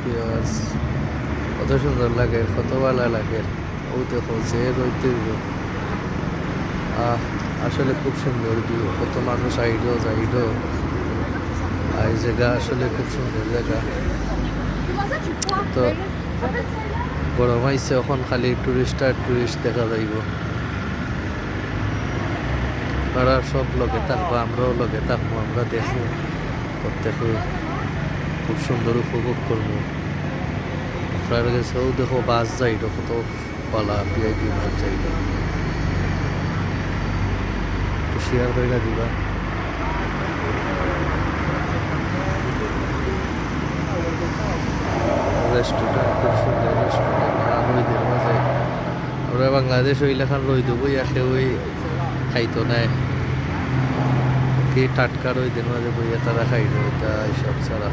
Viewers, কত সুন্দর লাগে, কত ভালো লাগে। ও দেখো যে রইতে আসলে খুব সুন্দর ভিউ, কত মানুষ আইডো যাইডো। আর এই জায়গা আসলে খুব সুন্দর জায়গা। তো গরম আইছে, এখন খালি টুরিস্ট আর টুরিস্ট দেখা যাইব। আপনারা সব লগে থাকবো, আমরাও লগে থাকবো, আমরা দেখবো প্রত্যেকে খুব সুন্দর উপভোগ করবো। আপনার কাছেও দেখো বাস যাইল, কত পালা ভিআইপি বাস যাইল, একটু শেয়ার করে দিবা। রেস্টুরেন্ট খুব সুন্দর রেস্টুরেন্ট, নদীদের মাঝে। আমরা বাংলাদেশ ওই লেখান রই দেবো, ইয়াকে ওই খাইতো নেয় কি টাটকা রইদের মাঝে বইয়া তারা খাইতো, এটা এইসব ছাড়া